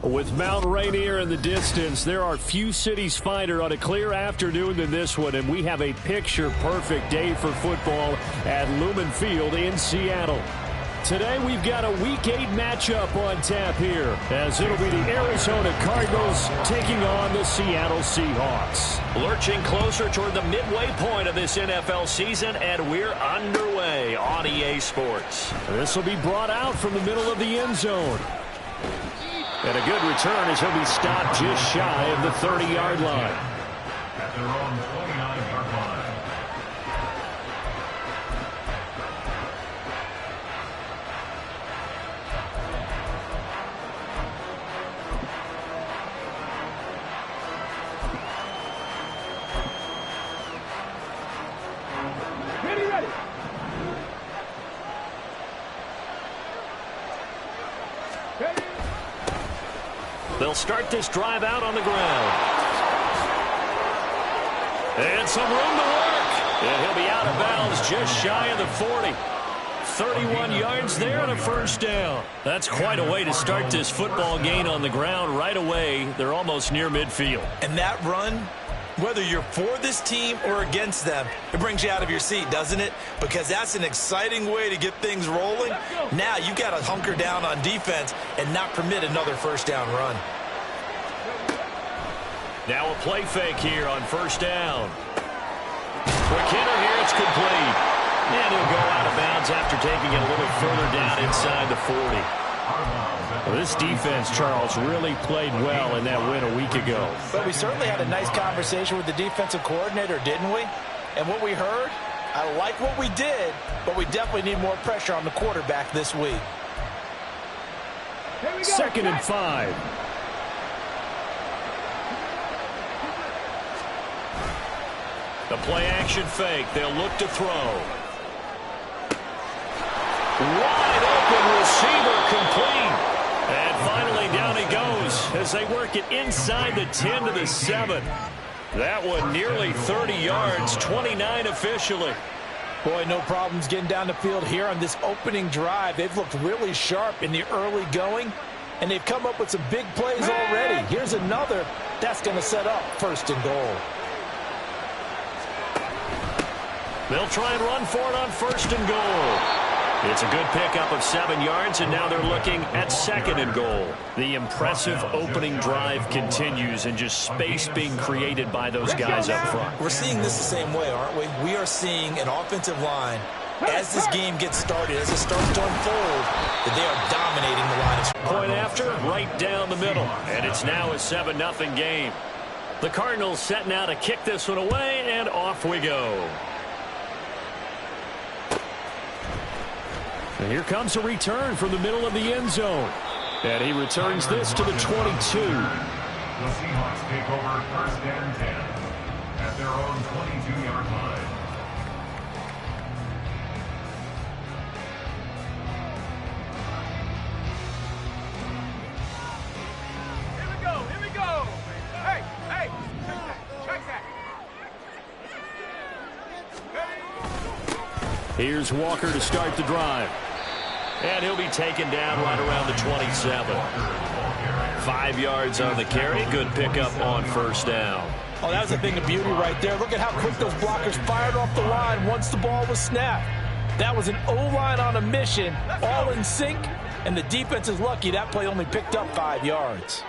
With Mount Rainier in the distance, there are few cities finer on a clear afternoon than this one, and we have a picture-perfect day for football at Lumen Field in Seattle. Today, we've got a Week 8 matchup on tap here, as it'll be the Arizona Cardinals taking on the Seattle Seahawks. Lurching closer toward the midway point of this NFL season, and we're underway on EA Sports. This will be brought out from the middle of the end zone. And a good return as he'll be stopped just shy of the 30-yard line. At their own 29-yard line. Ready. They'll start this drive out on the ground. And some room to work. And he'll be out of bounds just shy of the 40. 31 yards there and a first down. That's quite a way to start this football game on the ground right away. They're almost near midfield. And that run, whether you're for this team or against them, it brings you out of your seat, doesn't it? Because that's an exciting way to get things rolling. Now you got to hunker down on defense and not permit another first down run. Now a play fake here on first down. Quick hitter here, it's complete. And he'll go out of bounds after taking it a little further down inside the 40. Well, this defense, Charles, really played well in that win a week ago. But we certainly had a nice conversation with the defensive coordinator, didn't we? And what we heard, I like what we did, but we definitely need more pressure on the quarterback this week. 2nd and 5. The play-action fake. They'll look to throw. Wide open receiver complete. And finally down he goes as they work it inside the 10 to the 7. That one nearly 30 yards, 29 officially. Boy, no problems getting down the field here on this opening drive. They've looked really sharp in the early going, and they've come up with some big plays already. Here's another that's going to set up 1st and goal. They'll try and run for it on 1st and goal. It's a good pickup of 7 yards, and now they're looking at 2nd and goal. The impressive opening drive continues, and just space being created by those guys up front. We're seeing this the same way, aren't we? We are seeing an offensive line, as this game gets started, as it starts to unfold, that they are dominating the line of scrimmage. Point after, right down the middle, and it's now a 7-0 game. The Cardinals setting out to kick this one away, and off we go. And here comes a return from the middle of the end zone. And he returns this to the 22. The Seahawks take over 1st and 10 at their own 22-yard line. Here we go. Hey, check that. Here's Walker to start the drive. And he'll be taken down right around the 27. 5 yards on the carry. Good pickup on 1st down. Oh, that was a thing of beauty right there. Look at how quick those blockers fired off the line once the ball was snapped. That was an O-line on a mission, all in sync, and the defense is lucky that play only picked up 5 yards.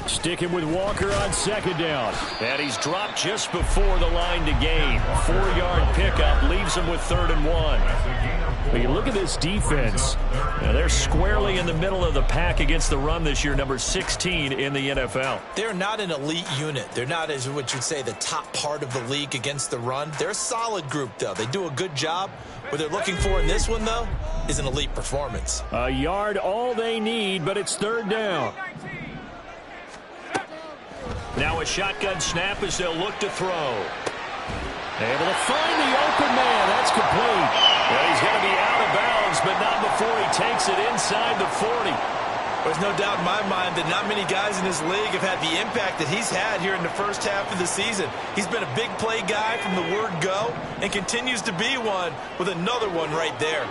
Sticking with Walker on 2nd down. And he's dropped just before the line to gain. 4-yard pickup leaves him with 3rd and 1. When you look at this defense, they're squarely in the middle of the pack against the run this year, number 16 in the NFL. They're not an elite unit. They're not, as what you'd say, the top part of the league against the run. They're a solid group, though. They do a good job. What they're looking for in this one, though, is an elite performance. A yard all they need, but it's 3rd down. Now a shotgun snap as they'll look to throw. Able to find the open man. That's complete. Well, he's going to be out of bounds, but not before he takes it inside the 40. There's no doubt in my mind that not many guys in this league have had the impact that he's had here in the first half of the season. He's been a big play guy from the word go and continues to be one with another one right there.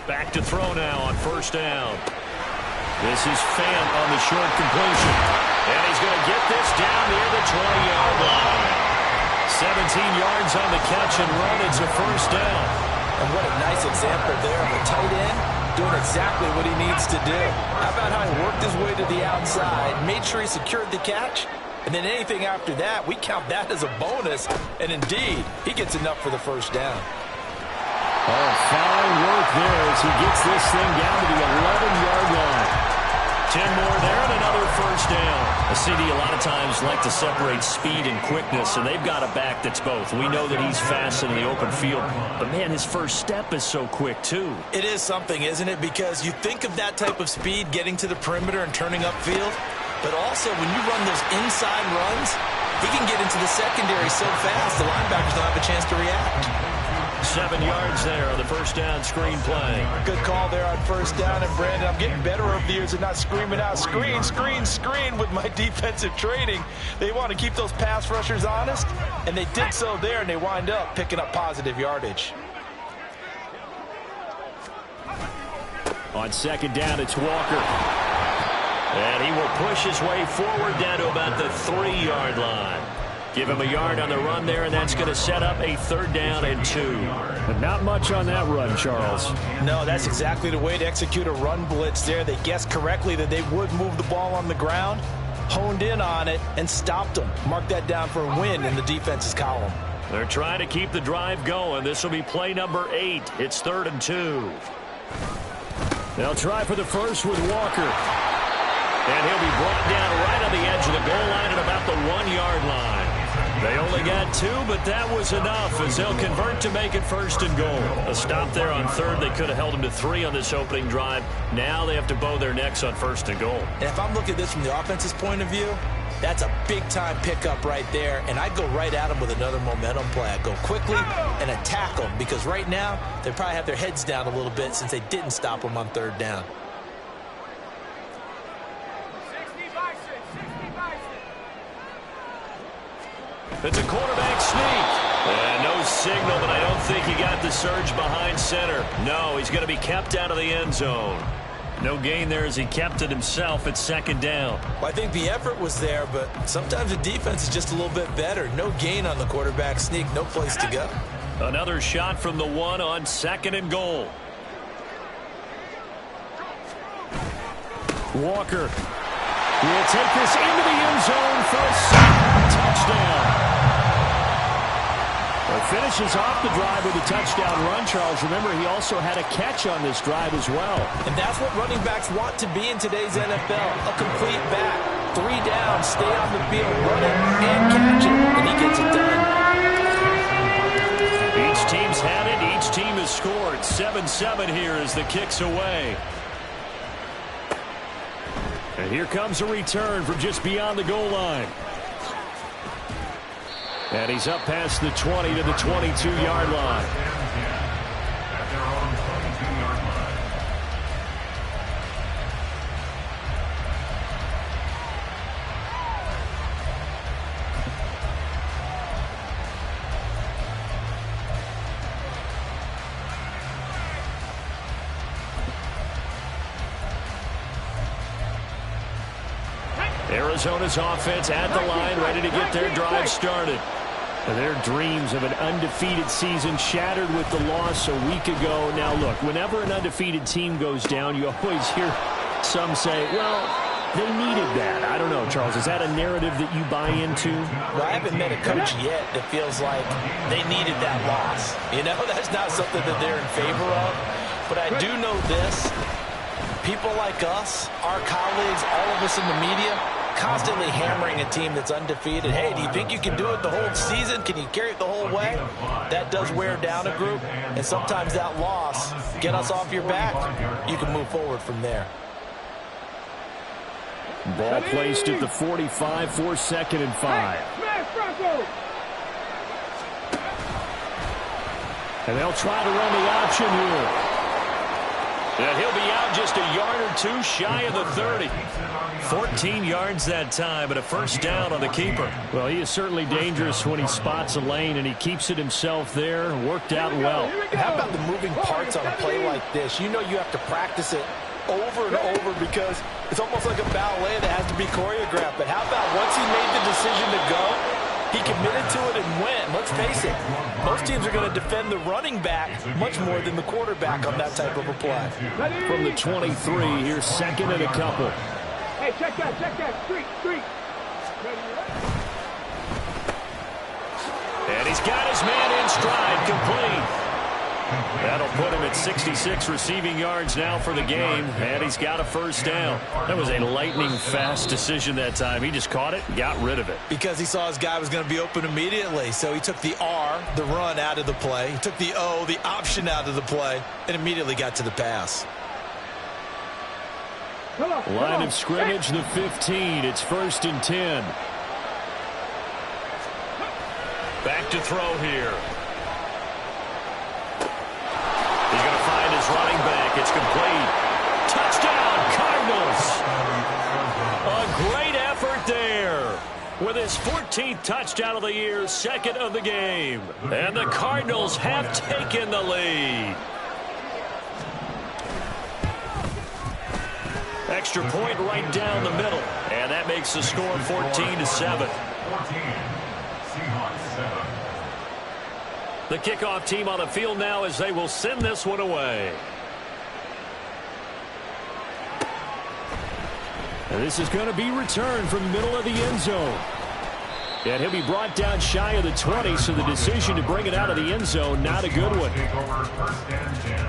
Back to throw now on first down. This is Fant on the short completion. And he's going to get this down near the 20-yard line. 17 yards on the catch and run. It's a first down. And what a nice example there of a tight end doing exactly what he needs to do. How about how he worked his way to the outside, made sure he secured the catch, and then anything after that, we count that as a bonus. And indeed, he gets enough for the first down. Oh, fine work there as he gets this thing down to the 11-yard line. 10 more there and another first down. A CD a lot of times like to separate speed and quickness, and they've got a back that's both. We know that he's fast in the open field, but man, his first step is so quick too. It is something, isn't it? Because you think of that type of speed getting to the perimeter and turning upfield, but also when you run those inside runs, he can get into the secondary so fast the linebackers don't have a chance to react. 7 yards there on the first down screen play. Good call there on first down. And, Brandon, I'm getting better over the years and not screaming out, screen, screen, screen with my defensive training. They want to keep those pass rushers honest, and they did so there, and they wind up picking up positive yardage. On second down, it's Walker. And he will push his way forward down to about the 3-yard line. Give him a yard on the run there, and that's going to set up a 3rd down and 2. But not much on that run, Charles. No, that's exactly the way to execute a run blitz there. They guessed correctly that they would move the ball on the ground, honed in on it, and stopped them. Mark that down for a win in the defense's column. They're trying to keep the drive going. This will be play number 8. It's 3rd and 2. They'll try for the first with Walker. And he'll be brought down right on the edge of the goal line at about the 1-yard line. They only got 2, but that was enough as they'll convert to make it 1st and goal. A stop there on 3rd. They could have held them to 3 on this opening drive. Now they have to bow their necks on 1st and goal. And if I'm looking at this from the offense's point of view, that's a big-time pickup right there, and I'd go right at them with another momentum play. I'd go quickly and attack them because right now they probably have their heads down a little bit since they didn't stop them on 3rd down. It's a quarterback sneak. And no signal, but I don't think he got the surge behind center. No, he's going to be kept out of the end zone. No gain there as he kept it himself at 2nd down. Well, I think the effort was there, but sometimes the defense is just a little bit better. No gain on the quarterback sneak, no place to go. Another shot from the 1 on 2nd and goal. Walker will take this into the end zone for a second touchdown. Well, finishes off the drive with a touchdown run, Charles. Remember, he also had a catch on this drive as well. And that's what running backs want to be in today's NFL. A complete back. 3 down, stay on the field, run it, and catch it. And he gets it done. Each team's had it. Each team has scored. 7-7 here as the kick's away. And here comes a return from just beyond the goal line. And he's up past the 20 to the 22-yard line. At their own 22-yard line. Arizona's offense at the line, ready to get their drive started. Their dreams of an undefeated season shattered with the loss a week ago. Now, look, whenever an undefeated team goes down, you always hear some say, well, they needed that. I don't know, Charles. Is that a narrative that you buy into? Well, I haven't met a coach yet that feels like they needed that loss. You know, that's not something that they're in favor of. But I do know this. People like us, our colleagues, all of us in the media, constantly hammering a team that's undefeated. Hey, do you think you can do it the whole season? Can you carry it the whole way? That does wear down a group, and sometimes that loss, get us off your back, you can move forward from there. Ball placed at the 45 for 2nd and 5. And they'll try to run the option here. And he'll be out just a yard or two shy of the 30. 14 yards that time, but a first down on the keeper. Well, he is certainly dangerous when he spots a lane, and he keeps it himself there. Worked out well. How about the moving parts on a play like this? You know you have to practice it over and over because it's almost like a ballet that has to be choreographed. But how about once he made the decision to go, he committed to it and went. Let's face it, most teams are going to defend the running back much more than the quarterback on that type of a play. From the 23, here's second and a couple. Hey, check that. Street. And he's got his man in stride, complete. That'll put him at 66 receiving yards now for the game, and he's got a first down. That was a lightning-fast decision that time. He just caught it, got rid of it. Because he saw his guy was going to be open immediately, so he took the R, the run, out of the play. He took the O, the option, out of the play, and immediately got to the pass. Line of scrimmage, the 15. It's 1st and 10. Back to throw here. He's going to find his running back. It's complete. Touchdown, Cardinals. A great effort there. With his 14th touchdown of the year, second of the game. And the Cardinals have taken the lead. Extra point right down the middle. And that makes the score 14-7. The kickoff team on the field now as they will send this one away. And this is going to be returned from the middle of the end zone. And he'll be brought down shy of the 20, so the decision to bring it out of the end zone, not a good one. Take over 1st and 10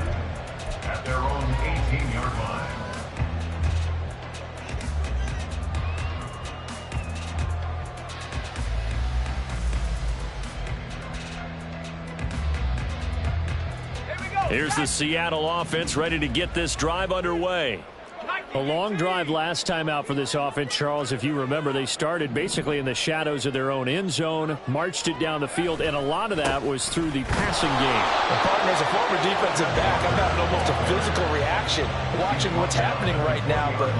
at their own 18-yard line. Here's the Seattle offense ready to get this drive underway. A long drive last time out for this offense, Charles. If you remember, they started basically in the shadows of their own end zone, marched it down the field, and a lot of that was through the passing game. And partner, as a former defensive back, I'm having almost a physical reaction watching what's happening right now. But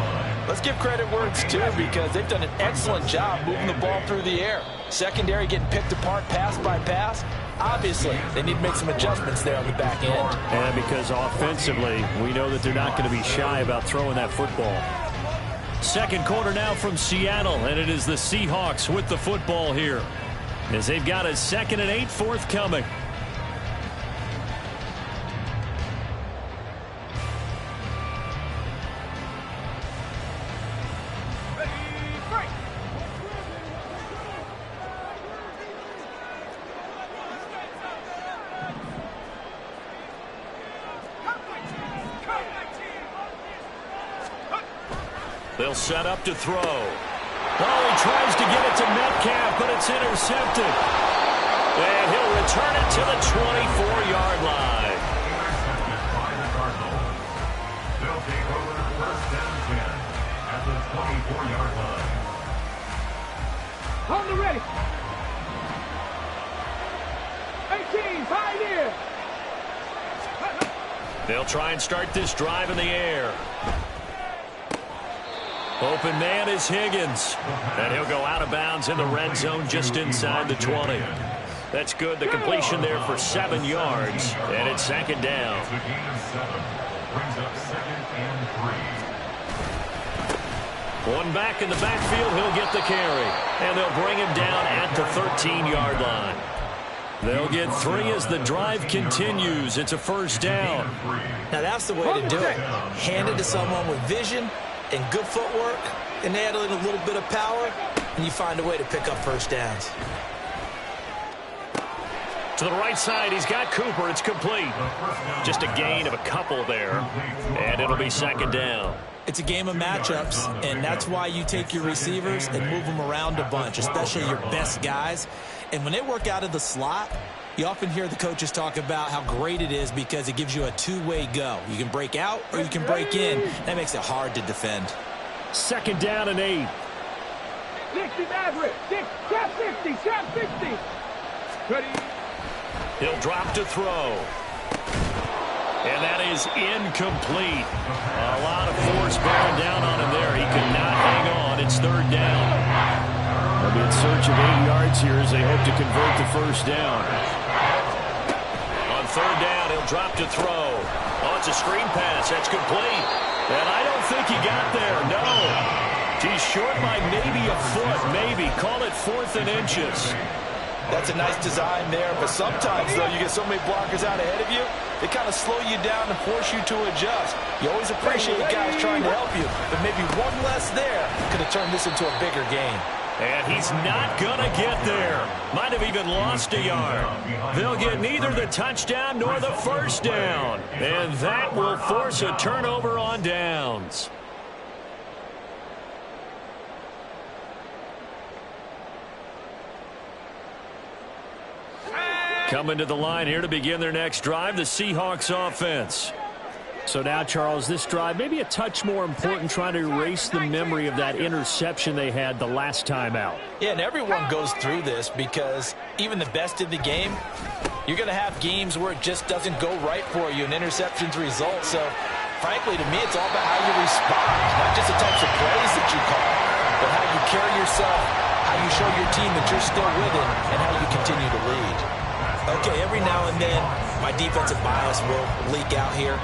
let's give credit where it's due because they've done an excellent job moving the ball through the air. Secondary getting picked apart pass by pass. Obviously, they need to make some adjustments there on the back end. And because offensively, we know that they're not going to be shy about throwing that football. Second quarter now from Seattle, and it is the Seahawks with the football here as they've got a 2nd and 8 forthcoming. They'll set up to throw. Oh, he tries to get it to Metcalf, but it's intercepted. And he'll return it to the 24-yard line. They'll take over 1st and 10 at the 24-yard line. Hold it ready. 18, pioneer. They'll try and start this drive in the air. Open man is Higgins. And he'll go out of bounds in the red zone just inside the 20. That's good. The completion there for 7 yards. And it's 2nd down. It's a gain of 7. Brings up 2nd and 3. One back in the backfield. He'll get the carry. And they'll bring him down at the 13-yard line. They'll get 3 as the drive continues. It's a first down. Now that's the way to do it. Hand it to someone with vision and good footwork, and add in a little bit of power, and you find a way to pick up first downs. To the right side, he's got Cooper. It's complete. Just a gain of a couple there, and it'll be 2nd down. It's a game of matchups, and that's why you take your receivers and move them around a bunch, especially your best guys. And when they work out of the slot, you often hear the coaches talk about how great it is because it gives you a two-way go. You can break out or you can break in. That makes it hard to defend. 2nd down and 8. 60, Maverick. Trap 60, trap 60. Ready. He'll drop to throw. And that is incomplete. A lot of force bearing down on him there. He could not hang on. It's third down. They'll be in search of 8 yards here as they hope to convert the first down. On third down, he'll drop to throw. Oh, it's a screen pass. That's complete. And I don't think he got there. No. He's short by maybe a foot. Maybe. Call it 4th and inches. That's a nice design there, but sometimes, though, you get so many blockers out ahead of you, they kind of slow you down and force you to adjust. You always appreciate guys trying to help you, but maybe one less there could have turned this into a bigger game. And he's not going to get there. Might have even lost a yard. They'll get neither the touchdown nor the first down. And that will force a turnover on downs. Coming to the line here to begin their next drive, the Seahawks offense. So now, Charles, this drive maybe a touch more important, trying to erase the memory of that interception they had the last time out. Yeah, and everyone goes through this because even the best in the game, you're going to have games where it just doesn't go right for you, and interceptions result. So, frankly, to me, it's all about how you respond, not just the types of plays that you call, but how you carry yourself, how you show your team that you're still with it, and how you continue to lead. Okay, every now and then, my defensive bias will leak out here.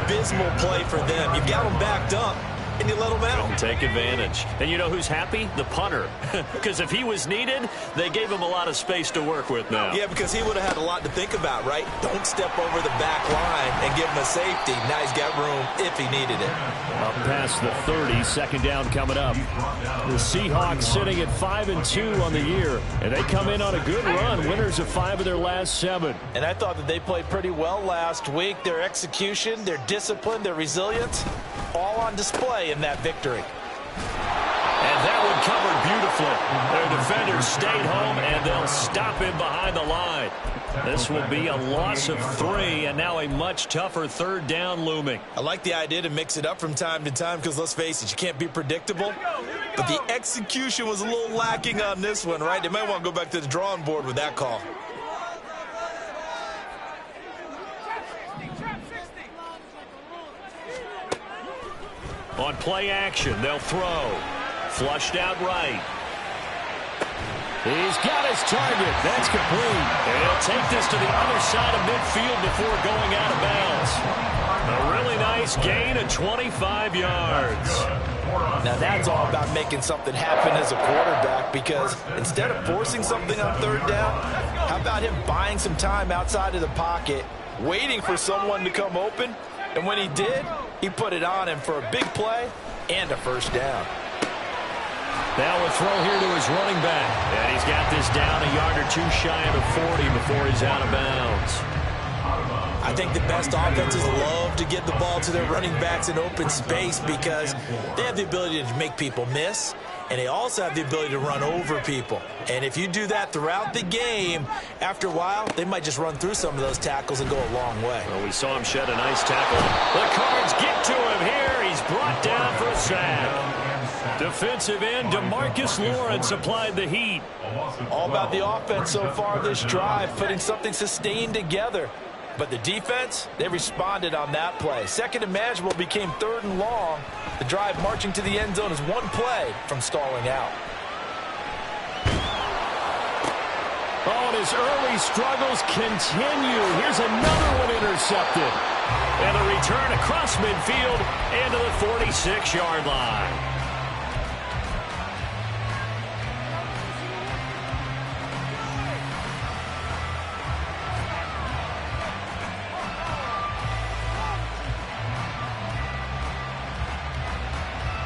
Abysmal play for them. You've got them backed up, and you let them out. Take advantage. And you know who's happy? The punter. Because if he was needed, they gave him a lot of space to work with now. Yeah, because he would have had a lot to think about, right? Don't step over the back line and give him a safety. Now he's got room if he needed it. Up past the 30, second down coming up. The Seahawks sitting at 5-2 on the year, and they come in on a good run, winners of 5 of their last 7. And I thought that they played pretty well last week. Their execution, their discipline, their resilience, all on display in that victory. And that one covered beautifully. Their defenders stayed home, and they'll stop him behind the line. This will be a loss of 3, and now a much tougher third down looming. I like the idea to mix it up from time to time because, let's face it, you can't be predictable. But the execution was a little lacking on this one, right? They might want to go back to the drawing board with that call. On play action, they'll throw. Flushed out right. He's got his target. That's complete. And he'll take this to the other side of midfield before going out of bounds. A really nice gain of 25 yards. Now that's all about making something happen as a quarterback, because instead of forcing something on third down, how about him buying some time outside of the pocket, waiting for someone to come open, and when he did, he put it on him for a big play and a first down. Now a throw here to his running back. And he's got this down a yard or 2 shy of the 40 before he's out of bounds. I think the best offenses love to get the ball to their running backs in open space because they have the ability to make people miss, and they also have the ability to run over people. And if you do that throughout the game, after a while, they might just run through some of those tackles and go a long way. Well, we saw him shed a nice tackle. The Cards get to him here. He's brought down for a sack. Defensive end DeMarcus Lawrence applied the heat. All about the offense so far this drive, putting something sustained together. But the defense, they responded on that play. Second and manageable became 3rd and long. The drive marching to the end zone is one play from stalling out. Oh, and his early struggles continue. Here's another one intercepted. And a return across midfield into the 46-yard line.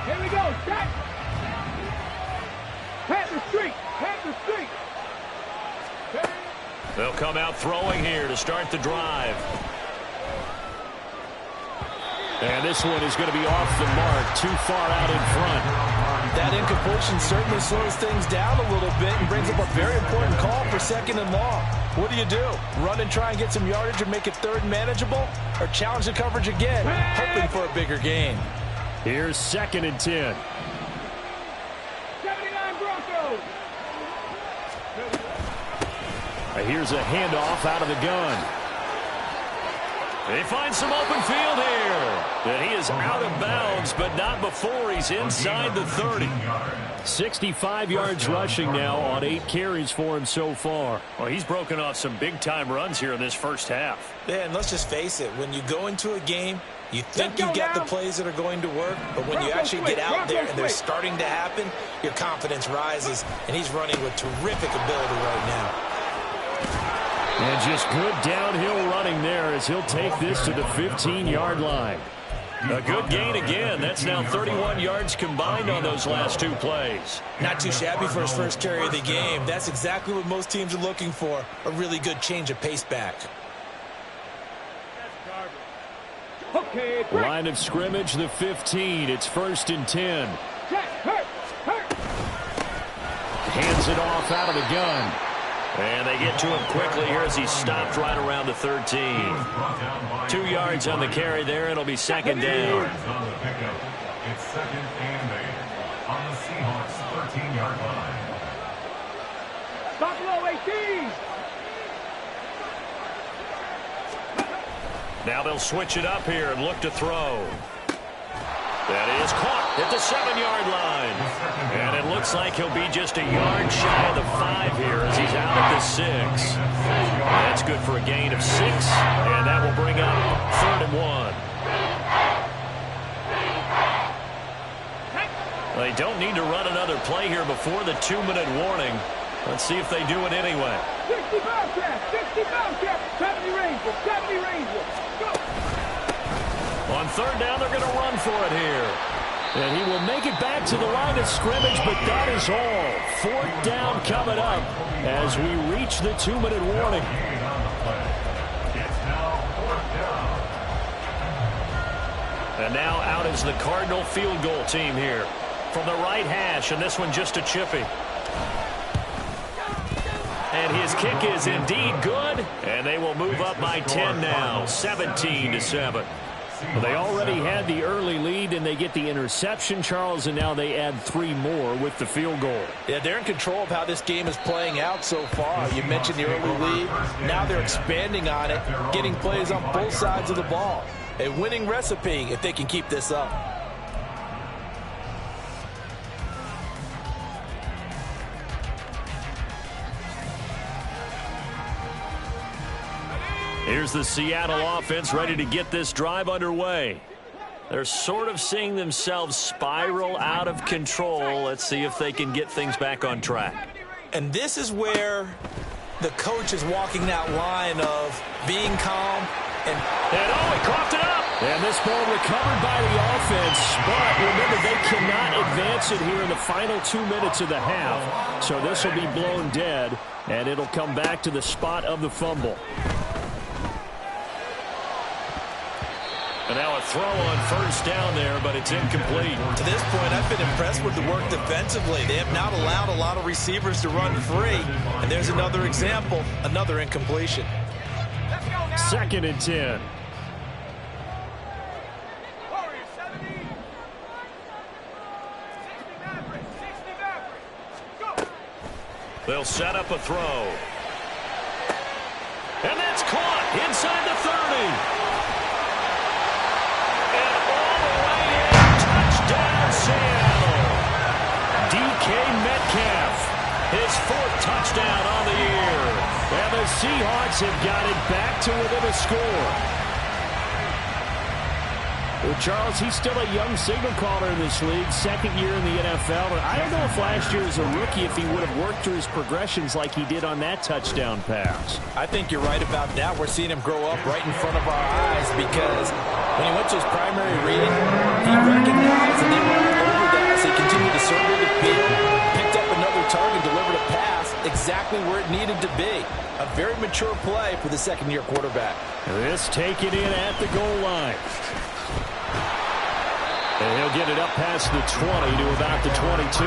Here we go, set. Panther Street, Panther Street. They'll come out throwing here to start the drive. And this one is going to be off the mark, too far out in front. That incompletion certainly slows things down a little bit and brings up a very important call for 2nd and long. What do? Run and try and get some yardage and make it 3rd and manageable? Or challenge the coverage again, hoping for a bigger gain? Here's 2nd and 10. 79 Broncos. Here's a handoff out of the gun. They find some open field here. And he is out of bounds, but not before he's inside the 30. 65 yards rushing now on 8 carries for him so far. Well, he's broken off some big-time runs here in this first half. Yeah, and let's just face it. When you go into a game, you think you get the plays that are going to work, but when you actually get out there and they're starting to happen, your confidence rises, and he's running with terrific ability right now. And just good downhill running there as he'll take this to the 15-yard line. A good gain again. That's now 31 yards combined on those last 2 plays. Not too shabby for his first carry of the game. That's exactly what most teams are looking for, a really good change of pace back. Okay, Line of scrimmage, the 15. It's 1st and 10. Hands it off out of the gun. And they get to him quickly here as he stopped right around the 13. 2 yards on the carry there. It'll be 2nd down. On the pickup, it's 2nd and 8 on the Seahawks 13-yard line. Stop low, 18. Now they'll switch it up here and look to throw. That is caught at the 7-yard line. And it looks like he'll be just a yard shy of the 5 here as he's out at the 6. That's good for a gain of 6. And that will bring up 3rd and 1. They don't need to run another play here before the 2-minute warning. Let's see if they do it anyway. 60 bounce cap, 60 bounce cap, 70 Ranger, 70 Ranger. Go. On 3rd down, they're going to run for it here. And he will make it back to the line of scrimmage, but that is all. 4th down coming up as we reach the 2-minute warning. And now out is the Cardinal field goal team here. From the right hash, and this one just a chippy. And his kick is indeed good, and they will move up by 10 now, 17-7. Well, they already had the early lead, and they get the interception, Charles, and now they add 3 more with the field goal. Yeah, they're in control of how this game is playing out so far. You mentioned the early lead. Now they're expanding on it, getting plays on both sides of the ball. A winning recipe if they can keep this up. Here's the Seattle offense ready to get this drive underway. They're sort of seeing themselves spiral out of control. Let's see if they can get things back on track. And this is where the coach is walking that line of being calm and oh, he coughed it up. And this ball recovered by the offense, but remember, they cannot advance it here in the final 2 minutes of the half. So this will be blown dead, and it'll come back to the spot of the fumble. And now a throw on 1st down there, but it's incomplete. to this point, I've been impressed with the work defensively. They have not allowed a lot of receivers to run free. And there's another example, another incompletion. 2nd and 10. They'll set up a throw. And that's caught inside the 30. And all the way in, touchdown Seattle. DK Metcalf, his 4th touchdown on the year. And the Seahawks have got it back to within a score. Well, Charles, he's still a young signal caller in this league, 2nd year in the NFL. But I don't know if last year as a rookie, if he would have worked through his progressions like he did on that touchdown pass. I think you're right about that. We're seeing him grow up right in front of our eyes because when he went to his primary reading, he recognized that they were over that as they continued to survey the field, picked up another target, delivered a pass exactly where it needed to be. A very mature play for the 2nd-year quarterback. This taken in at the goal line. And he'll get it up past the 20 to about the 22.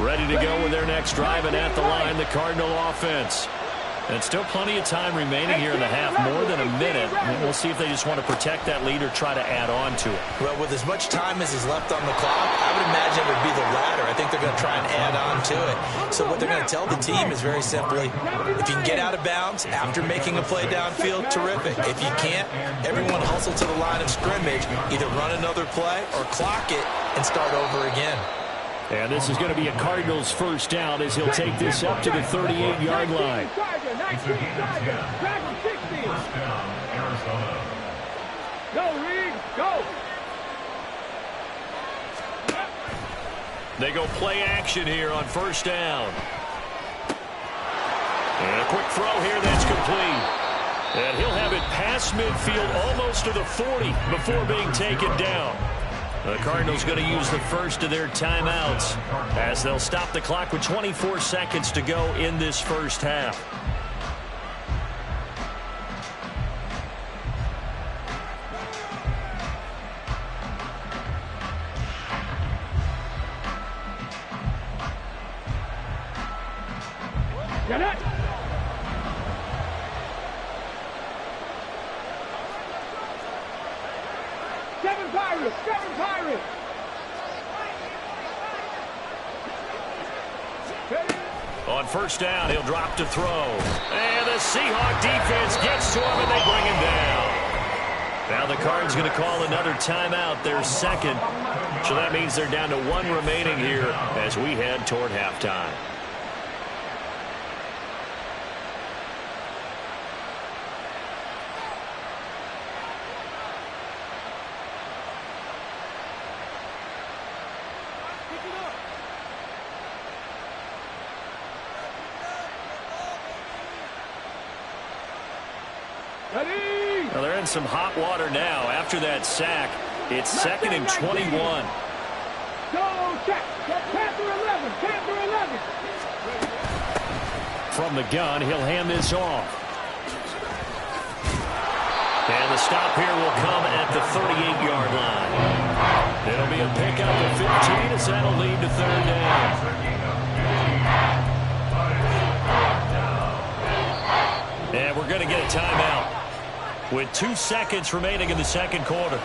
Ready to go with their next drive, and at the line, the Cardinal offense. And still plenty of time remaining here in the half, more than a minute. And we'll see if they just want to protect that lead or try to add on to it. Well, with as much time as is left on the clock, I would imagine it would be the latter. I think they're going to try and add on to it. So what they're going to tell the team is very simply, if you can get out of bounds after making a play downfield, terrific. If you can't, everyone hustle to the line of scrimmage, either run another play or clock it and start over again. And this is going to be a Cardinals first down as he'll take this up to the 38-yard line. It's a game of 10. First down, Arizona. Go, Reed, go. They go play action here on first down. And a quick throw here that's complete. And he'll have it past midfield almost to the 40 before being taken down. The Cardinals going to use the first of their timeouts as they'll stop the clock with 24 seconds to go in this first half. Get it. Seven Pirates, seven Pirates. On first down, he'll drop to throw. And the Seahawk defense gets to him, and they bring him down. Now the Cards going to call another timeout, their second. So that means they're down to one remaining here as we head toward halftime. Well, they're in some hot water now. After that sack, it's second and 21. Go, check. Panther 11, Panther 11. From the gun, he'll hand this off. And the stop here will come at the 38-yard line. It'll be a pickup of 15 as that'll lead to third down. And we're going to get a timeout with 2 seconds remaining in the second quarter.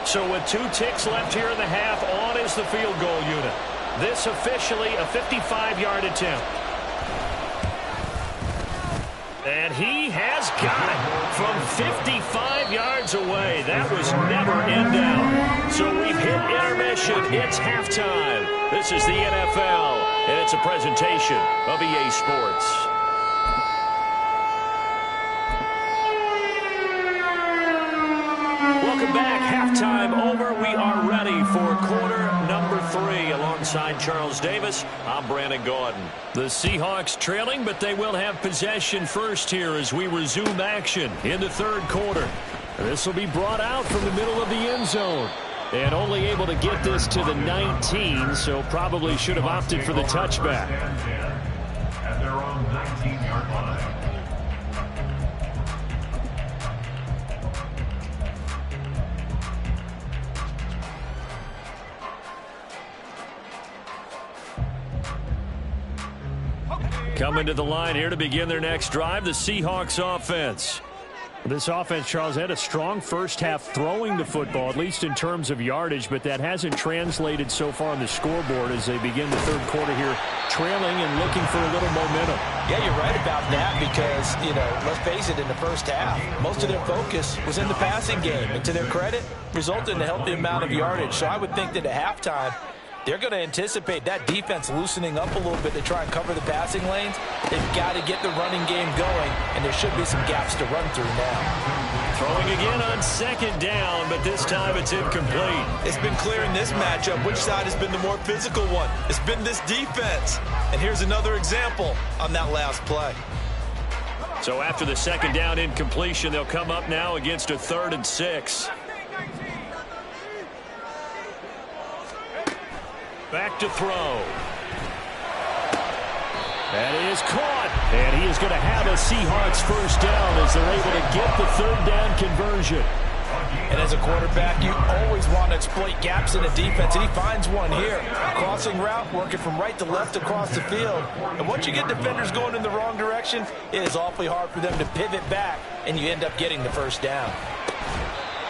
So with 2 ticks left here in the half, on is the field goal unit. This officially a 55-yard attempt. And he has got it from 55 yards away. That was never in doubt. So we've hit intermission. It's halftime. This is the NFL, and it's a presentation of EA Sports. Welcome back. Halftime over. We are ready for quarter number 3. Alongside Charles Davis, I'm Brandon Gaudin. The Seahawks trailing, but they will have possession first here as we resume action in the third quarter. This will be brought out from the middle of the end zone. And only able to get this to the 19, so probably should have opted for the touchback. At their own 19-yard line. Coming to the line here to begin their next drive, the Seahawks offense. This offense, Charles, had a strong first half throwing the football, at least in terms of yardage, but that hasn't translated so far on the scoreboard as they begin the third quarter here, trailing and looking for a little momentum. Yeah, you're right about that because, let's face it, in the first half, most of their focus was in the passing game. And to their credit, resulted in a healthy amount of yardage. So I would think that at halftime, they're going to anticipate that defense loosening up a little bit to try and cover the passing lanes. They've got to get the running game going, and there should be some gaps to run through now. Throwing again on second down, but this time it's incomplete. It's been clear in this matchup which side has been the more physical one. It's been this defense. And here's another example on that last play. So after the second down incompletion, they'll come up now against a 3rd and 6. Back to throw. That is caught. And he is going to have a Seahawks first down as they're able to get the third down conversion. And as a quarterback, you always want to exploit gaps in the defense, and he finds one here. Crossing route, working from right to left across the field. And once you get defenders going in the wrong direction, it is awfully hard for them to pivot back, and you end up getting the first down.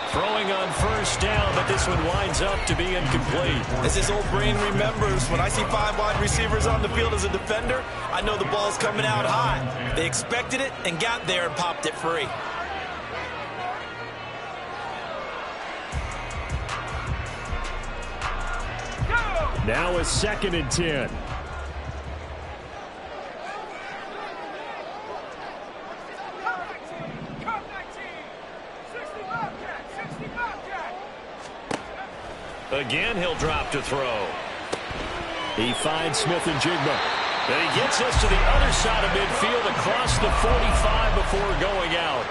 Throwing on first down, but this one winds up to be incomplete. As his old brain remembers, when I see 5 wide receivers on the field as a defender, I know the ball's coming out high. They expected it and got there and popped it free. Now a 2nd and 10. Again, he'll drop to throw. He finds Smith and Jigba. And he gets us to the other side of midfield across the 45 before going out.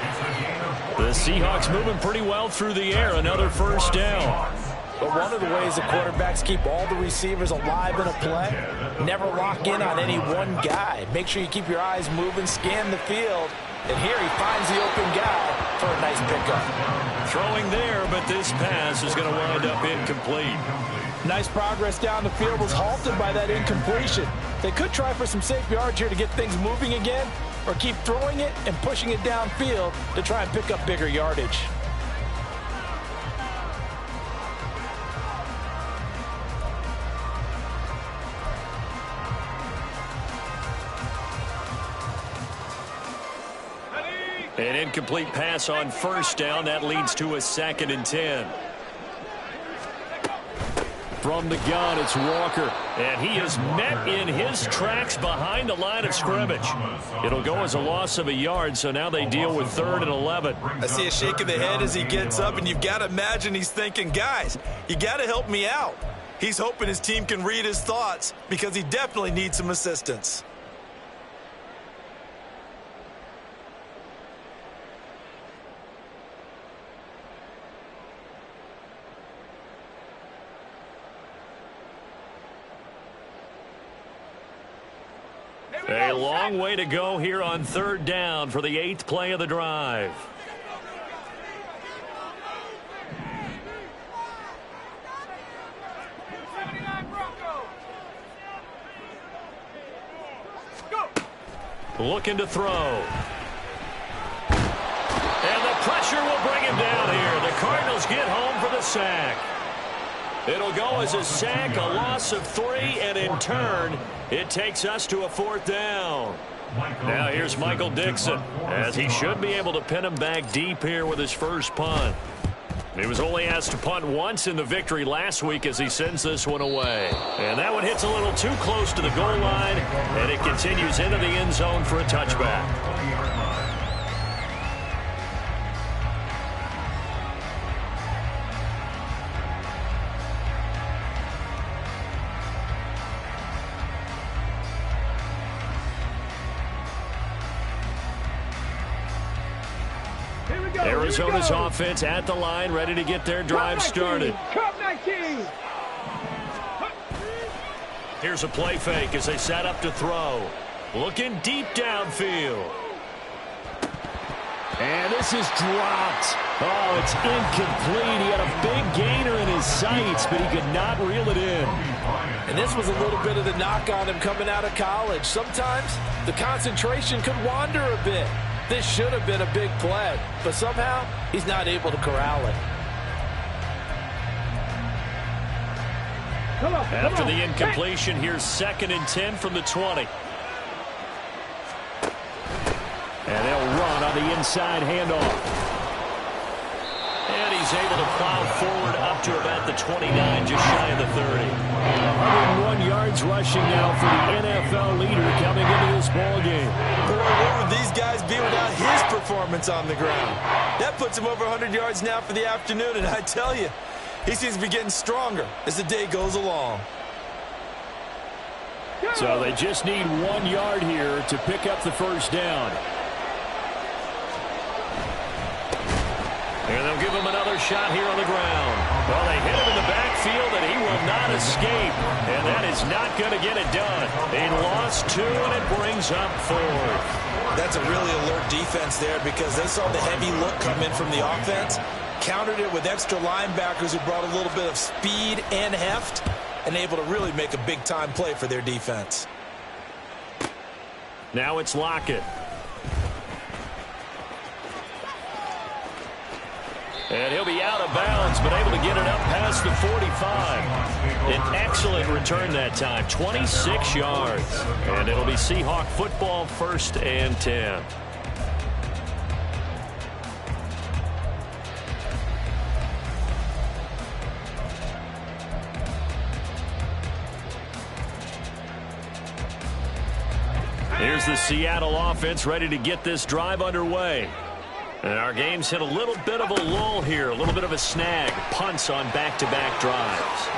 The Seahawks moving pretty well through the air. Another first down. But one of the ways the quarterbacks keep all the receivers alive in a play, never lock in on any one guy. Make sure you keep your eyes moving, scan the field, and here he finds the open guy for a nice pickup. Throwing there, but this pass is going to wind up incomplete. Nice progress down the field was halted by that incompletion. They could try for some safe yards here to get things moving again, or keep throwing it and pushing it downfield to try and pick up bigger yardage. An incomplete pass on first down. That leads to a 2nd and 10. From the gun, it's Walker. And he is met in his tracks behind the line of scrimmage. It'll go as a loss of a yard, so now they deal with 3rd and 11. I see a shake of the head as he gets up, and you've got to imagine he's thinking, guys, you got to help me out. He's hoping his team can read his thoughts because he definitely needs some assistance. A long way to go here on 3rd down for the 8th play of the drive. Looking to throw. And the pressure will bring him down here. The Cardinals get home for the sack. It'll go as a sack, a loss of 3, and in turn, it takes us to a 4th down. Now here's Michael Dixon, as he should be able to pin him back deep here with his first punt. He was only asked to punt once in the victory last week as he sends this one away. And that one hits a little too close to the goal line, and it continues into the end zone for a touchback. Arizona's offense at the line, ready to get their drive started. Here's a play fake as they set up to throw. Looking deep downfield. And this is dropped. Oh, it's incomplete. He had a big gainer in his sights, but he could not reel it in. And this was a little bit of the knock on him coming out of college. Sometimes the concentration could wander a bit. This should have been a big play, but somehow he's not able to corral it. After the incompletion, here's 2nd and 10 from the 20. And they'll run on the inside handoff. And he's able to plow forward up to about the 29, just shy of the 30. 101 yards rushing now for the NFL leader coming into this ballgame. Boy, where would these guys be without his performance on the ground? That puts him over 100 yards now for the afternoon, and I tell you, he seems to be getting stronger as the day goes along. So they just need 1 yard here to pick up the first down. And they'll give him another shot here on the ground. Well, they hit him in the backfield, and he will will not escape, and that is not going to get it done. A loss 2, and it brings up 4th. That's a really alert defense there because they saw the heavy look come in from the offense, countered it with extra linebackers who brought a little bit of speed and heft, and able to really make a big-time play for their defense. Now it's Lockett. And he'll be out of bounds, but able to get it up past the 45. An excellent return that time, 26 yards. And it'll be Seahawk football, 1st and 10. Here's the Seattle offense ready to get this drive underway. And our game's hit a little bit of a lull here, a little bit of a snag. Punts on back-to-back drives.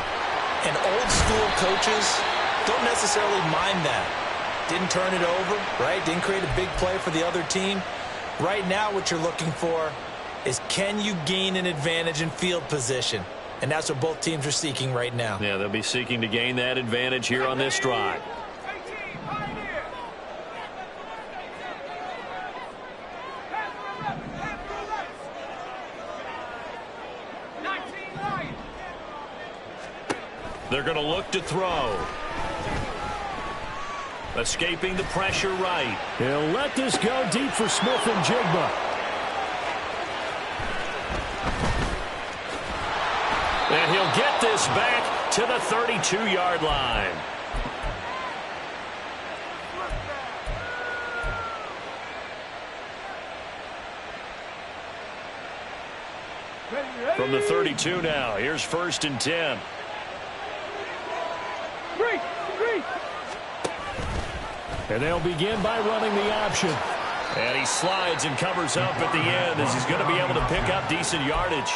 And old-school coaches don't necessarily mind that. Didn't turn it over, right? Didn't create a big play for the other team. Right now what you're looking for is can you gain an advantage in field position? And that's what both teams are seeking right now. Yeah, they'll be seeking to gain that advantage here on this drive. They're going to look to throw. Escaping the pressure right. He'll let this go deep for Smith and Jigba. And he'll get this back to the 32-yard line. From the 32 now, here's 1st and 10. And they'll begin by running the option. And he slides and covers up at the end as he's going to be able to pick up decent yardage.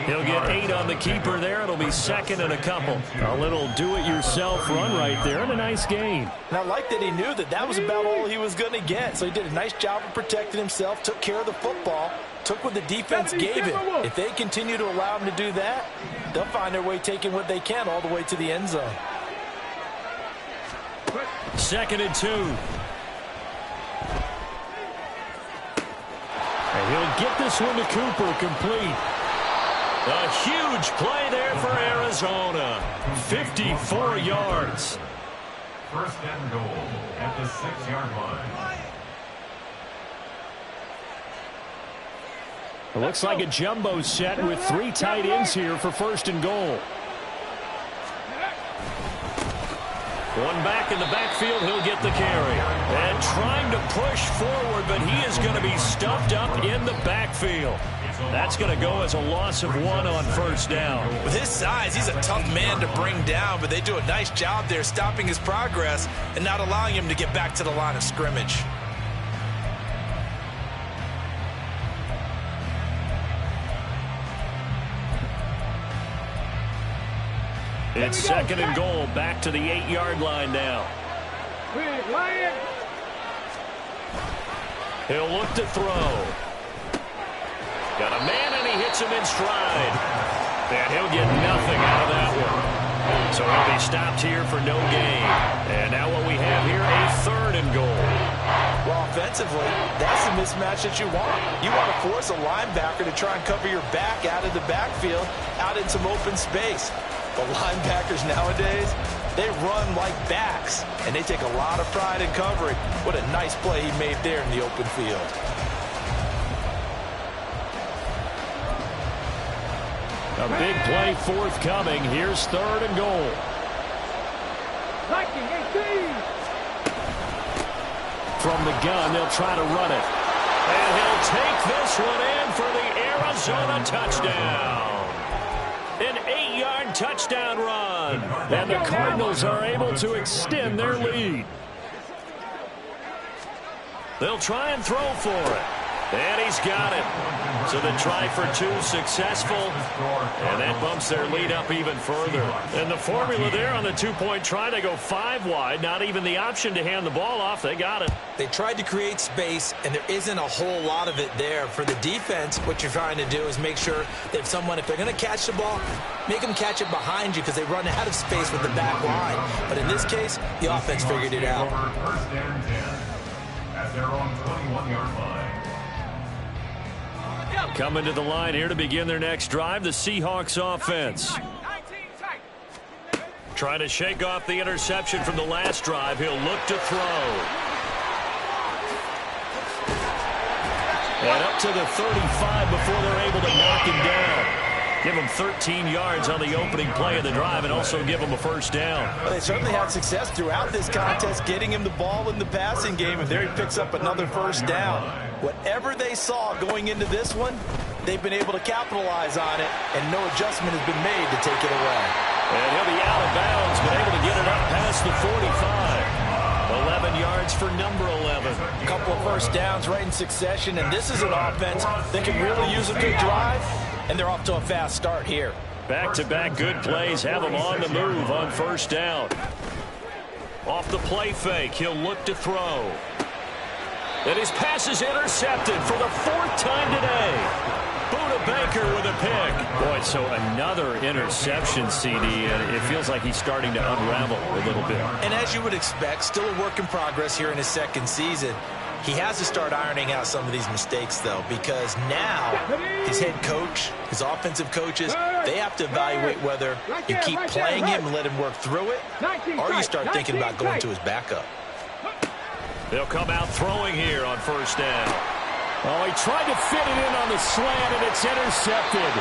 He'll get 8 on the keeper there. It'll be 2nd and a couple. A little do-it-yourself run right there and a nice gain. And I like that he knew that that was about all he was going to get. So he did a nice job of protecting himself, took care of the football, took what the defense gave him. If they continue to allow him to do that, they'll find their way taking what they can all the way to the end zone. 2nd and 2. And he'll get this one to Cooper, complete. A huge play there for Arizona. 54 yards. 1st and goal at the 6-yard line. It looks like a jumbo set with 3 tight ends here for 1st and goal. One back in the backfield, he'll get the carry. And trying to push forward, but he is going to be stuffed up in the backfield. That's going to go as a loss of 1 on 1st down. With his size, he's a tough man to bring down, but they do a nice job there stopping his progress and not allowing him to get back to the line of scrimmage. It's 2nd and goal, back to the 8-yard line now. He'll look to throw. Got a man, and he hits him in stride. And he'll get nothing out of that one. So he'll be stopped here for no gain. And now what we have here, a 3rd and goal. Well, offensively, that's the mismatch that you want. You want to force a linebacker to try and cover your back out of the backfield, out in some open space. But linebackers nowadays, they run like backs, and they take a lot of pride in covering. What a nice play he made there in the open field. A big play forthcoming. Here's 3rd and goal. From the gun, they'll try to run it. And he'll take this one in for the Arizona touchdown. An 8-yard touchdown run. And the Cardinals are able to extend their lead. They'll try and throw for it. And he's got it. So the try for two successful, and that bumps their lead up even further. And the formula there on the two-point try, to go 5 wide, not even the option to hand the ball off. They got it. They tried to create space, and there isn't a whole lot of it there. For the defense, what you're trying to do is make sure that if they're going to catch the ball, make them catch it behind you because they run out of space with the back line. But in this case, the offense figured it out. First and 10 at their own 21-yard line. Coming to the line here to begin their next drive, the Seahawks offense. Trying to shake off the interception from the last drive. He'll look to throw. And up to the 35 before they're able to knock him down. Give him 13 yards on the opening play of the drive and also give him a first down. Well, they certainly had success throughout this contest getting him the ball in the passing game, and there he picks up another first down. Whatever they saw going into this one, they've been able to capitalize on it, and no adjustment has been made to take it away. And he'll be out of bounds, but able to get it up past the 45. 11 yards for number 11. A couple of first downs right in succession, and this is an offense that can really use a good drive, and they're off to a fast start here. Back-to-back good plays have them on the move on first down. Off the play fake, he'll look to throw. And his pass is intercepted for the 4th time today. Buda Baker with a pick. Boy, so another interception, CD, and it feels like he's starting to unravel a little bit. And as you would expect, still a work in progress here in his second season. He has to start ironing out some of these mistakes, though, because now his head coach, his offensive coaches, they have to evaluate whether you keep playing him and let him work through it, or you start thinking about going to his backup. They'll come out throwing here on first down. Oh, he tried to fit it in on the slant, and it's intercepted.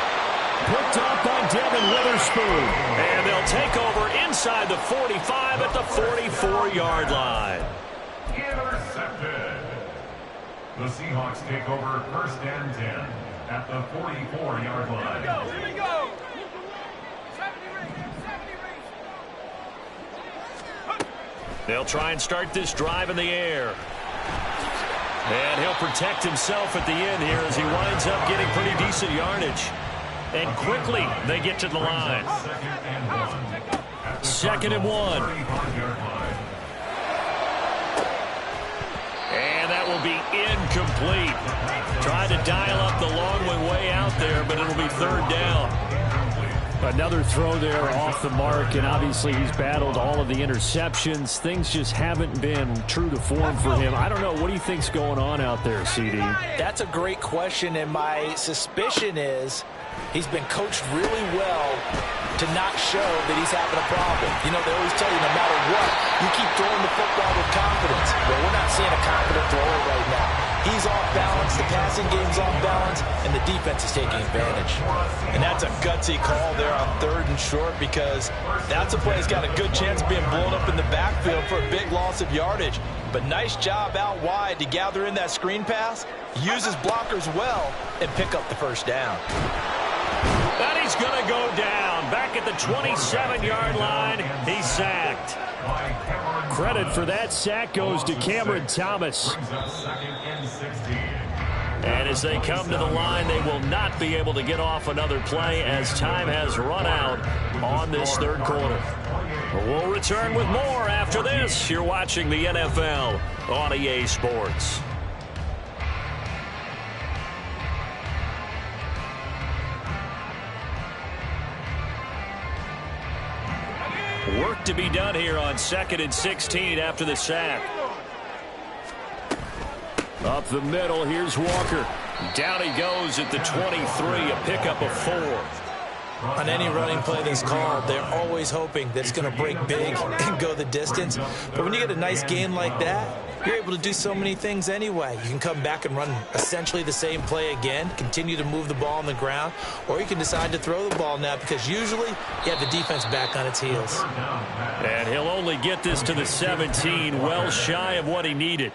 Picked up by Devin Witherspoon. And they'll take over inside the 45 at the 44-yard line. Intercepted. The Seahawks take over first and 10 at the 44-yard line. Here we go. They'll try and start this drive in the air. And he'll protect himself at the end here as he winds up getting pretty decent yardage. And quickly they get to the line. 2nd and 1. And that will be incomplete. Tried to dial up the long one way out there, but it'll be 3rd down. Another throw there off the mark, and obviously he's battled all of the interceptions. Things just haven't been true to form for him. I don't know. What do you think's going on out there, CD? That's a great question, and my suspicion is he's been coached really well to not show that he's having a problem. You know, they always tell you no matter what, you keep throwing the football with confidence. Well, we're not seeing a confident thrower right now. He's off balance, the passing game's off balance, and the defense is taking advantage. And that's a gutsy call there on 3rd and short, because that's a play that's got a good chance of being blown up in the backfield for a big loss of yardage. But nice job out wide to gather in that screen pass, use his blockers well, and pick up the first down. And he's going to go down. Back at the 27-yard line, he's sacked. Credit for that sack goes to Cameron Thomas. And as they come to the line, they will not be able to get off another play as time has run out on this 3rd quarter. We'll return with more after this. You're watching the NFL on EA Sports. Work to be done here on 2nd and 16 after the sack. Up the middle, here's Walker. Down he goes at the 23, a pickup of 4. On any running play that's called, they're always hoping that it's going to break big and go the distance. But when you get a nice gain like that, you're able to do so many things anyway. You can come back and run essentially the same play again, continue to move the ball on the ground, or you can decide to throw the ball now because usually you have the defense back on its heels. And he'll only get this to the 17, well shy of what he needed.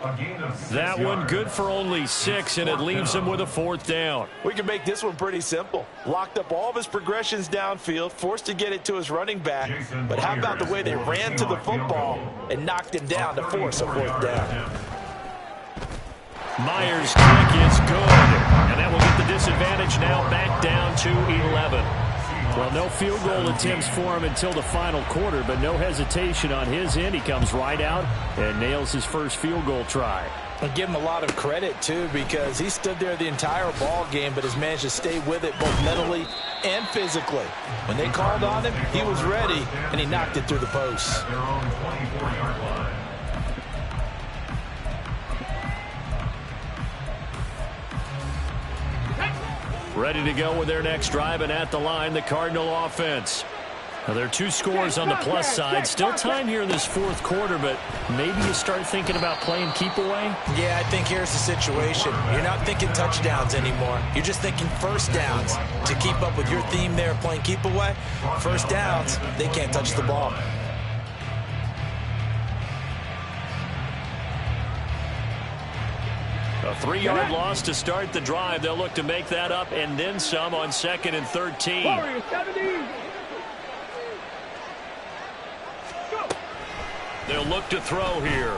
That one good for only 6, and it leaves him with a 4th down. We can make this one pretty simple. Locked up all of his progressions downfield, forced to get it to his running back. But how about the way they ran to the football and knocked him down to force a 4th down? Myers' kick is good. And that will get the disadvantage now back down to 11. Well, no field goal attempts for him until the final quarter, but no hesitation on his end. He comes right out and nails his first field goal try. I give him a lot of credit, too, because he stood there the entire ball game, but has managed to stay with it both mentally and physically. When they called on him, he was ready, and he knocked it through the posts. At their own 24-yard line. Ready to go with their next drive, and at the line, the Cardinal offense. Now, there are two scores on the plus side. Still time here in this fourth quarter, but maybe you start thinking about playing keep away? Yeah, I think here's the situation. You're not thinking touchdowns anymore. You're just thinking first downs. To keep up with your theme there, playing keep away, first downs, they can't touch the ball. A 3-yard loss to start the drive. They'll look to make that up and then some on 2nd and 13. Warriors 70. They'll look to throw here.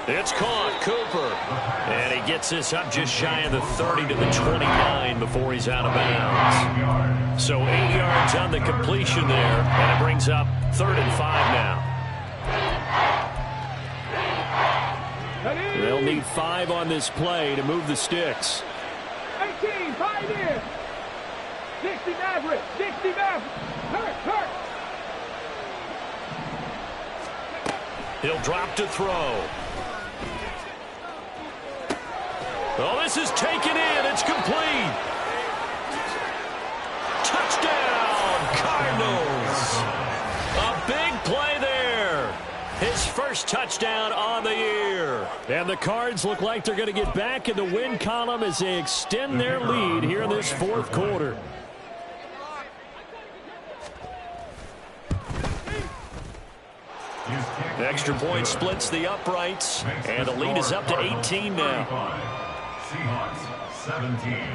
It's caught. Cooper. And he gets this up just shy of the 30 to the 29 before he's out of bounds. So 8 yards on the completion there. And it brings up 3rd and 5 now. They'll need 5 on this play to move the sticks. 18, 5 in. 60 Maverick, 60 Maverick. Hurt. He'll drop to throw. Oh, this is taken in. It's complete. Touchdown, Cardinals. A big play there. His first touchdown on the year. And the Cards look like they're going to get back in the win column as they extend their lead here in this fourth quarter. The extra point splits the uprights, and the lead is up to 18 now. Seahawks 17.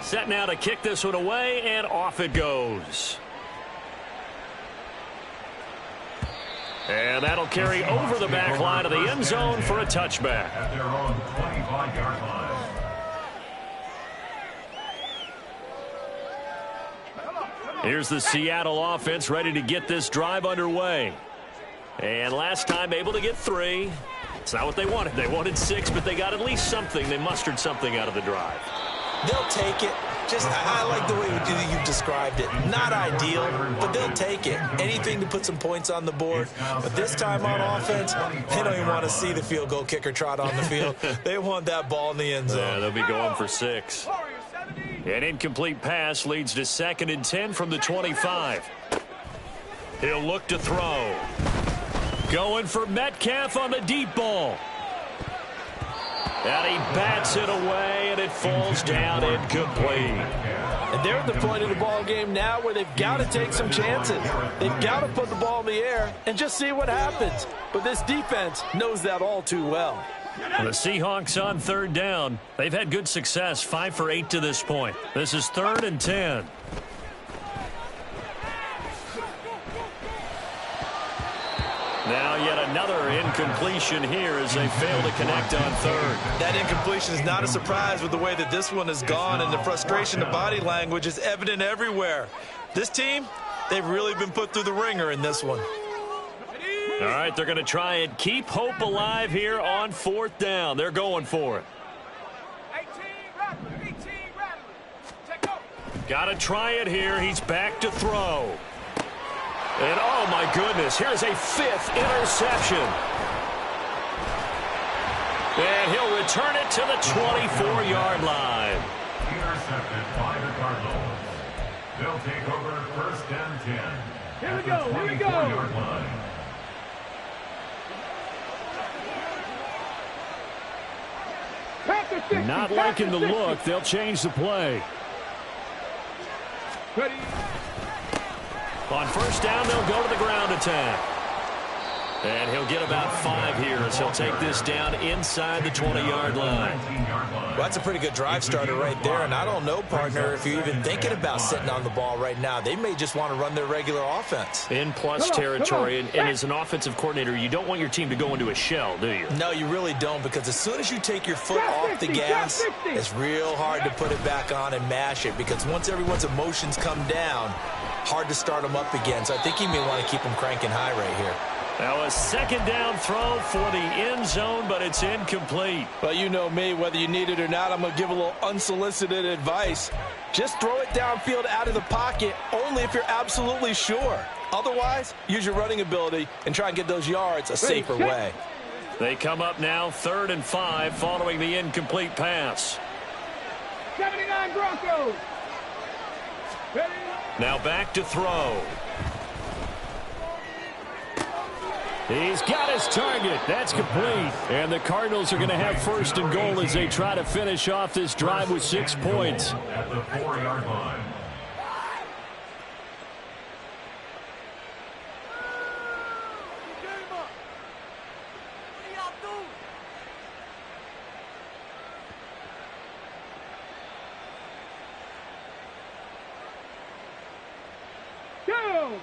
Set now to kick this one away, and off it goes. And that'll carry over the back line of the end zone for a touchback. At their own 25-yard line. Here's the Seattle offense ready to get this drive underway. And last time able to get 3. It's not what they wanted. They wanted 6, but they got at least something. They mustered something out of the drive. They'll take it. I like the way you've described it. Not ideal, but they'll take it. Anything to put some points on the board. But this time on offense, they don't even want to see the field goal kicker trot on the field. They want that ball in the end zone. Yeah, they'll be going for 6. An incomplete pass leads to 2nd and 10 from the 25. He'll look to throw. Going for Metcalf on the deep ball. And he bats it away, and it falls down incomplete. And they're at the point of the ball game now where they've got to take some chances. They've got to put the ball in the air and just see what happens. But this defense knows that all too well. The Seahawks on 3rd down. They've had good success, 5 for 8 to this point. This is 3rd and 10. Now yet another incompletion here as they fail to connect on 3rd. That incompletion is not a surprise with the way that this one has gone, and the frustration of body language is evident everywhere. This team, they've really been put through the ringer in this one. All right, they're going to try and keep hope alive here on 4th down. They're going for it. 18 Rattler. Got to try it here. He's back to throw. And, oh, my goodness, here's a 5th interception. And he'll return it to the 24-yard line. Intercepted by the Cardinals. They'll take over 1st and 10. Here we go, here we go. 24-yard line. Not liking the look. They'll change the play. Ready. On 1st down, they'll go to the ground attack. And he'll get about 5 here as he'll take this down inside the 20-yard line. Well, that's a pretty good drive starter right there. And I don't know, partner, if you're even thinking about sitting on the ball right now. They may just want to run their regular offense. In plus territory. And as an offensive coordinator, you don't want your team to go into a shell, do you? No, you really don't, because as soon as you take your foot off the gas, it's real hard to put it back on and mash it, because once everyone's emotions come down, hard to start them up again. So I think you may want to keep them cranking high right here. Now a second down throw for the end zone, but it's incomplete. Well, you know me, whether you need it or not, I'm going to give a little unsolicited advice. Just throw it downfield out of the pocket, only if you're absolutely sure. Otherwise, use your running ability and try and get those yards a safer way. They come up now 3rd and 5 following the incomplete pass. 79 Broncos. Now back to throw. He's got his target. That's complete. And the Cardinals are going to have 1st and goal as they try to finish off this drive with 6 points. At the 4-yard line. Go!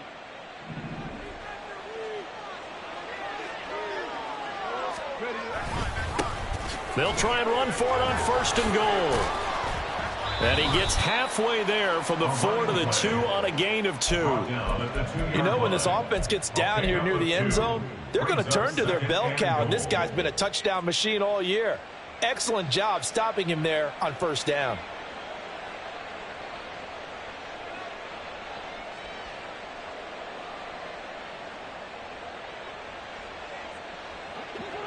They'll try and run for it on 1st and goal. And he gets halfway there from the 4 to the 2 on a gain of 2. You know, when this offense gets down here near the end zone, they're going to turn to their bell cow, and this guy's been a touchdown machine all year. Excellent job stopping him there on 1st down.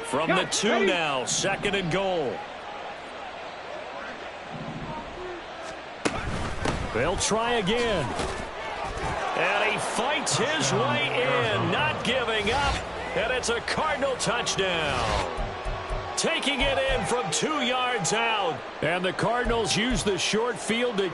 From the 2 now, 2nd and goal. They'll try again. And he fights his way in, not giving up. And it's a Cardinal touchdown. Taking it in from 2 yards out. And the Cardinals use the short field to...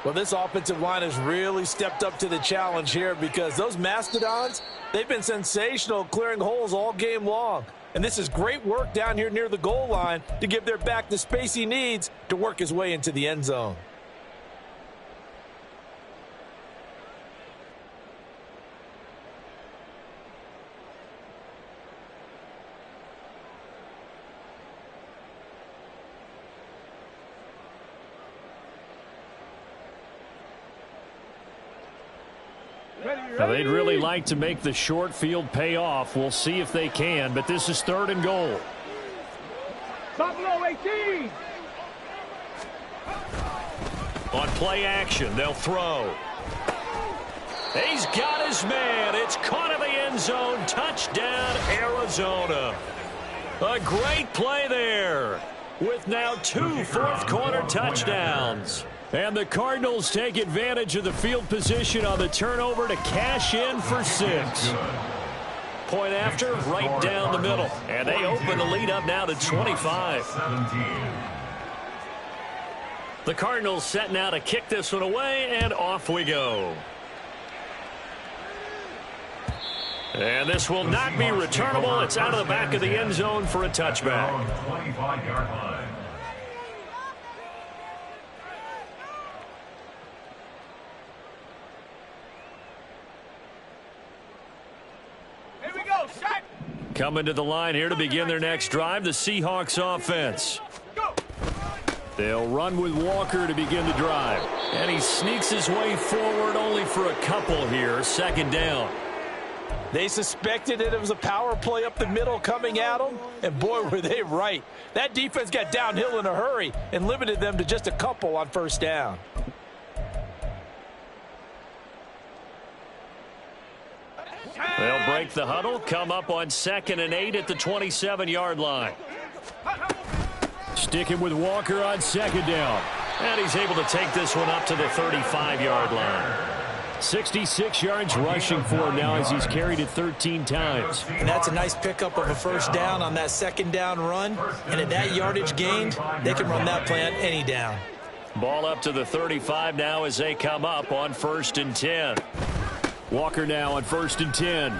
Well, this offensive line has really stepped up to the challenge here, because those Mastodons, they've been sensational clearing holes all game long. And this is great work down here near the goal line to give their back the space he needs to work his way into the end zone. Now, they'd really like to make the short field pay off. We'll see if they can, but this is 3rd and goal. Buffalo 18. On play action, they'll throw. He's got his man. It's caught in the end zone. Touchdown, Arizona. A great play there, with now 2 fourth-quarter touchdowns. And the Cardinals take advantage of the field position on the turnover to cash in for 6. Point after, right down the middle. And they open the lead up now to 25. The Cardinals set now to kick this one away, and off we go. And this will not be returnable. It's out of the back of the end zone for a touchback. 25-yard line. Coming to the line here to begin their next drive, the Seahawks offense. They'll run with Walker to begin the drive. And he sneaks his way forward only for a couple here. 2nd down. They suspected that it was a power play up the middle coming at them, and boy, were they right. That defense got downhill in a hurry and limited them to just a couple on 1st down. They'll break the huddle, come up on 2nd and 8 at the 27-yard line. Sticking with Walker on 2nd down. And he's able to take this one up to the 35-yard line. 66 yards rushing for him now as he's carried it 13 times. And that's a nice pickup of a first down on that second down run. And at that yardage gained, they can run that play on any down. Ball up to the 35 now as they come up on 1st and 10. Walker now on 1st and 10.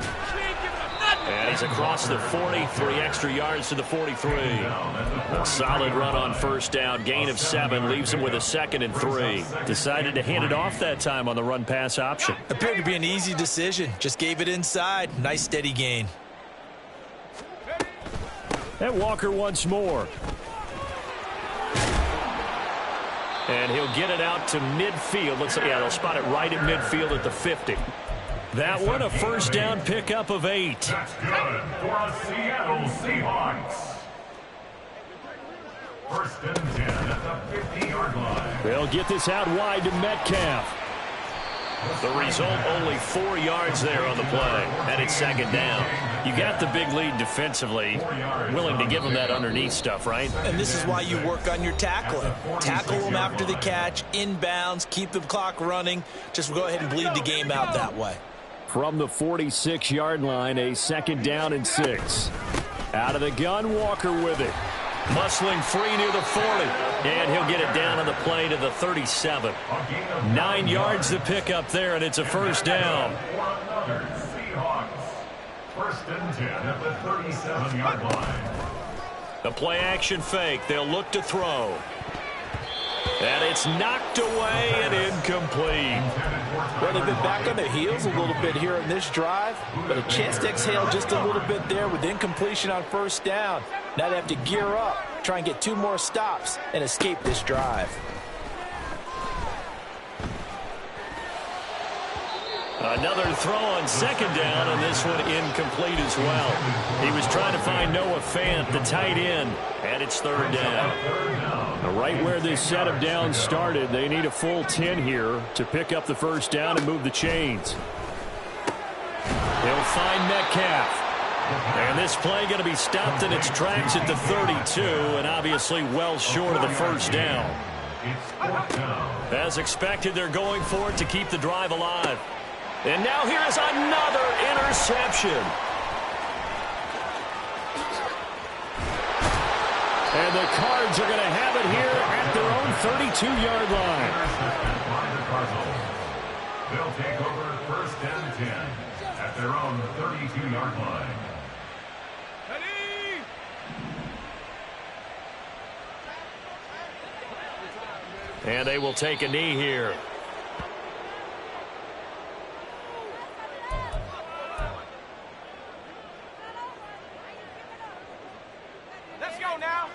And he's across the 40, 3 extra yards to the 43. A solid run on first down, gain of 7, leaves him with a 2nd and 3. Decided to hand it off that time on the run-pass option. Appeared to be an easy decision. Just gave it inside. Nice steady gain. And Walker once more. And he'll get it out to midfield. Looks like, yeah, they'll spot it right at midfield at the 50. That one, a first down pickup of 8. That's good for a Seattle Seahawks. 1st and 10 at the 50-yard line. They'll get this out wide to Metcalf. The result, only 4 yards there on the play. And it's 2nd down. You got the big lead defensively. Willing to give them that underneath stuff, right? And this is why you work on your tackling. Tackle them after the catch, inbounds, keep the clock running. Just go ahead and bleed the game out that way. From the 46-yard line, a 2nd down and 6. Out of the gun, Walker with it. Muscling free near the 40. And he'll get it down on the play to the 37. 9 yards to pick up there, and it's a first down. Seahawks. 1st and 10 at the 37-yard line. The play action fake. They'll look to throw. And it's knocked away and incomplete. Well, they've been back on their heels a little bit here in this drive, but a chance to exhale just a little bit there with incompletion on first down. Now they have to gear up, try and get 2 more stops, and escape this drive. Another throw on 2nd down, and this one incomplete as well. He was trying to find Noah Fant, the tight end, and it's 3rd down. Right where this set of downs started, they need a full 10 here to pick up the first down and move the chains. He'll find Metcalf. And this play going to be stopped in its tracks at the 32, and obviously well short of the first down. As expected, they're going for it to keep the drive alive. And now here is another interception. And the Cards are going to have it here at their own 32-yard line. They'll take over 1st and 10 at their own 32-yard line. And they will take a knee here. Let's go now.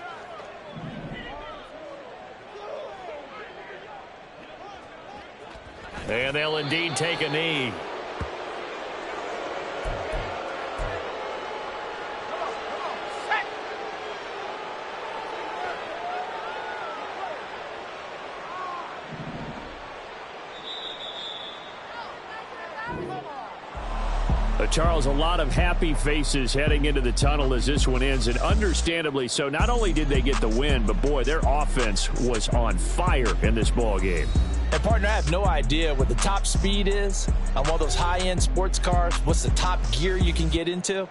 And they'll indeed take a knee. Charles, a lot of happy faces heading into the tunnel as this one ends, and understandably so. Not only did they get the win, but boy, their offense was on fire in this ball game. And partner, I have no idea what the top speed is on one of those high-end sports cars. What's the top gear you can get into?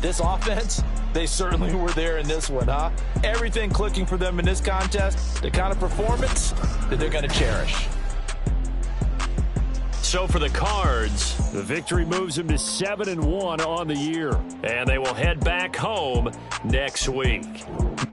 This offense, they certainly were there in this one, huh? Everything clicking for them in this contest, the kind of performance that they're going to cherish. So for the Cards, The victory moves them to 7-1 on the year. and they will head back home next week.